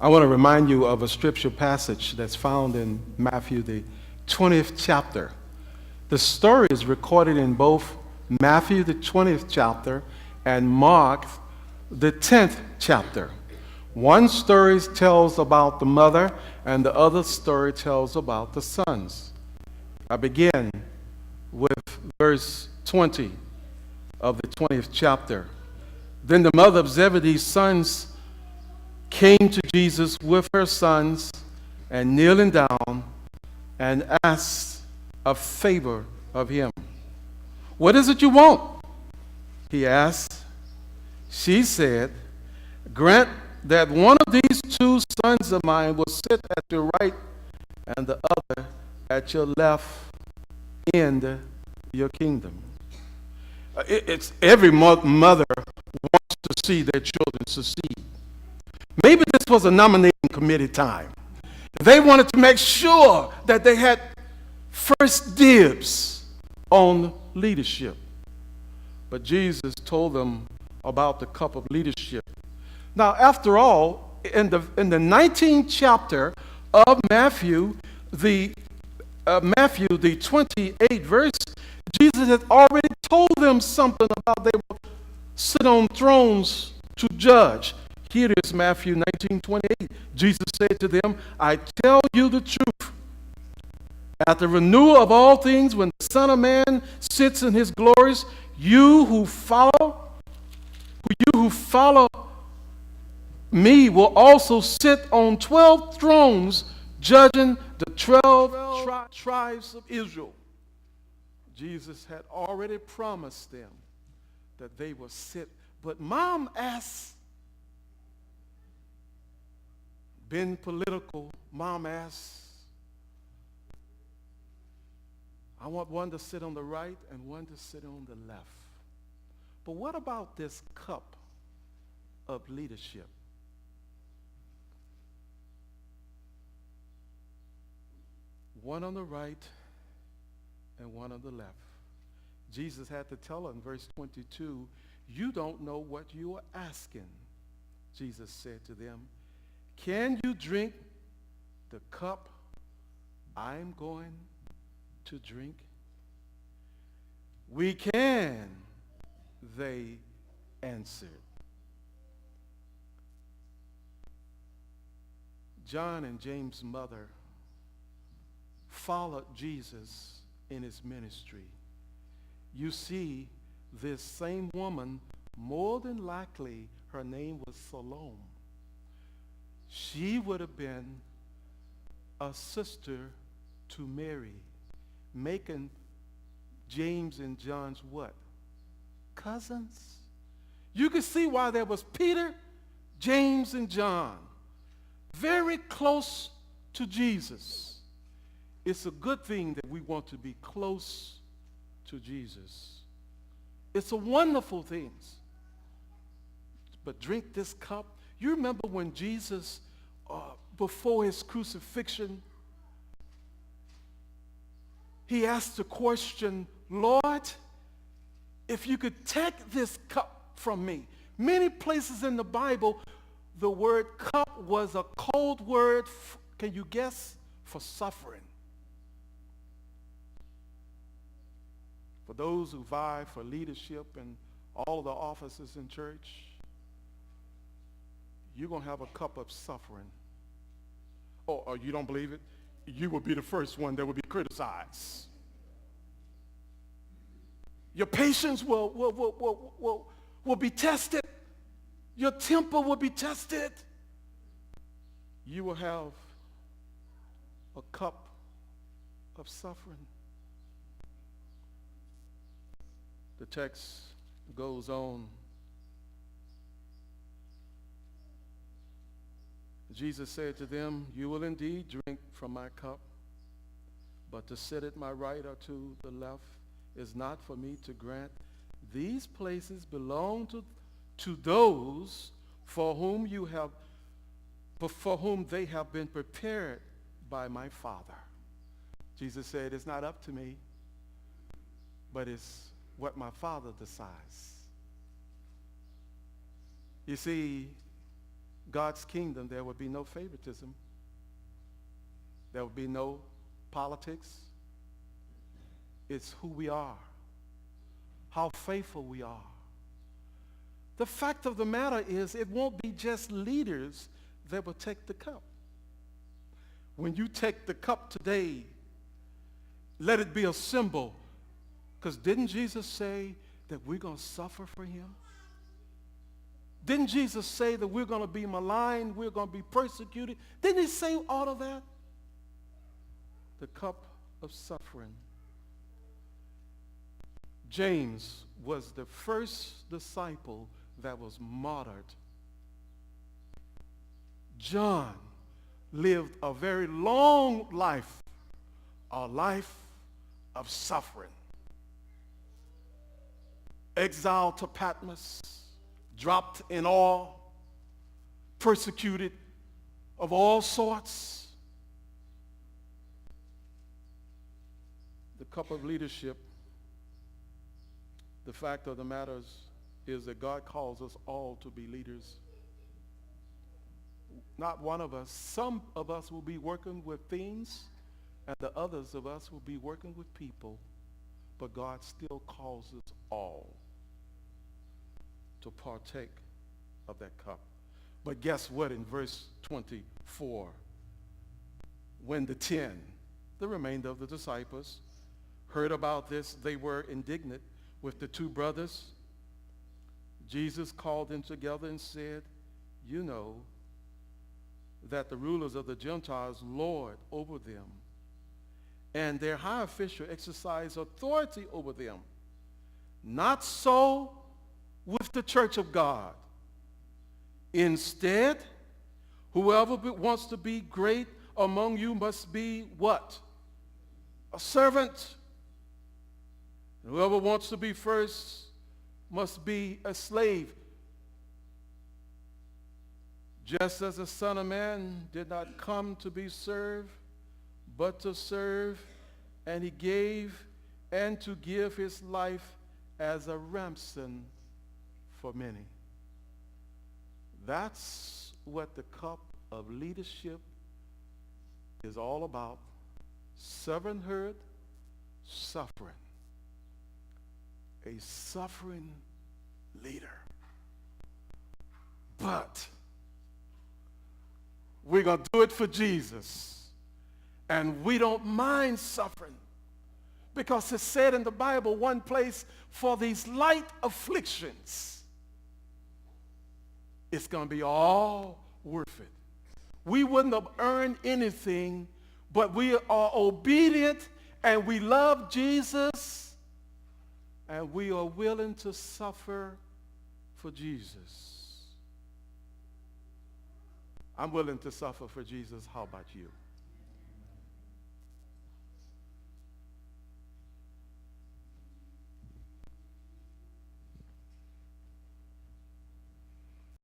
I want to remind you of a scripture passage that's found in Matthew, the 20th chapter. The story is recorded in both Matthew, the 20th chapter, and Mark, the 10th chapter. One story tells about the mother, and the other story tells about the sons. I begin with verse 20 of the 20th chapter. Then the mother of Zebedee's sons came to Jesus with her sons, and kneeling down and asked a favor of him. "What is it you want?" he asked. She said, "Grant that one of these two sons of mine will sit at your right and the other at your left in your kingdom." It's every mother wants to see their children succeed. Maybe this was a nominating committee time. They wanted to make sure that they had first dibs on leadership. But Jesus told them about the cup of leadership. Now, after all, in the 19th chapter of Matthew, the 28th verse, Jesus had already told them something about they will sit on thrones to judge. Here is Matthew 19:28. Jesus said to them, "I tell you the truth. At the renewal of all things, when the Son of Man sits in his glories, you who follow me will also sit on 12 thrones, judging the 12 tribes of Israel." Jesus had already promised them that they will sit. But Mom asked, been political, Mom asks, "I want one to sit on the right and one to sit on the left. But what about this cup of leadership?" One on the right and one on the left. Jesus had to tell her in verse 22, "You don't know what you are asking." Jesus said to them, "Can you drink the cup I'm going to drink?" "We can," they answered. John and James' mother followed Jesus in his ministry. You see, this same woman, more than likely her name was Salome. She would have been a sister to Mary, making James and John's what? Cousins. You can see why there was Peter, James, and John, very close to Jesus. It's a good thing that we want to be close to Jesus. It's a wonderful thing. But drink this cup. You remember when Jesus, before his crucifixion, he asked the question, "Lord, if you could take this cup from me." Many places in the Bible, the word cup was a code word, can you guess, for suffering. For those who vie for leadership and all of the offices in church, you're going to have a cup of suffering. Or you don't believe it? You will be the first one that will be criticized. Your patience will be tested. Your temper will be tested. You will have a cup of suffering. The text goes on. Jesus said to them, "You will indeed drink from my cup, but to sit at my right or to the left is not for me to grant. These places belong to those for whom they have been prepared by my Father." Jesus said, "It's not up to me, but it's what my Father decides." You see, God's kingdom, there would be no favoritism. There would be no politics. It's who we are, how faithful we are. The fact of the matter is, it won't be just leaders that will take the cup. When you take the cup today, let it be a symbol. Because didn't Jesus say that we're going to suffer for him? Didn't Jesus say that we're going to be maligned, we're going to be persecuted? Didn't he say all of that? The cup of suffering. James was the first disciple that was martyred. John lived a very long life, a life of suffering. Exiled to Patmos, dropped in all, persecuted of all sorts. The cup of leadership, the fact of the matter is that God calls us all to be leaders. Not one of us. Some of us will be working with things, and the others of us will be working with people. But God still calls us all to partake of that cup. But guess what? In verse 24, when the 10, the remainder of the disciples, heard about this, they were indignant with the two brothers. Jesus called them together and said, you know that the rulers of the Gentiles lord over them, and their high official exercise authority over them. Not so with the church of God. Instead, whoever wants to be great among you must be what? A servant. And whoever wants to be first must be a slave. Just as the Son of Man did not come to be served, but to serve, and he gave and to give his life as a ransom for many. That's what the cup of leadership is all about. Servanthood, suffering. A suffering leader. But we're going to do it for Jesus. And we don't mind suffering. Because it's said in the Bible, one place, for these light afflictions, it's going to be all worth it. We wouldn't have earned anything, but we are obedient and we love Jesus and we are willing to suffer for Jesus. I'm willing to suffer for Jesus. How about you?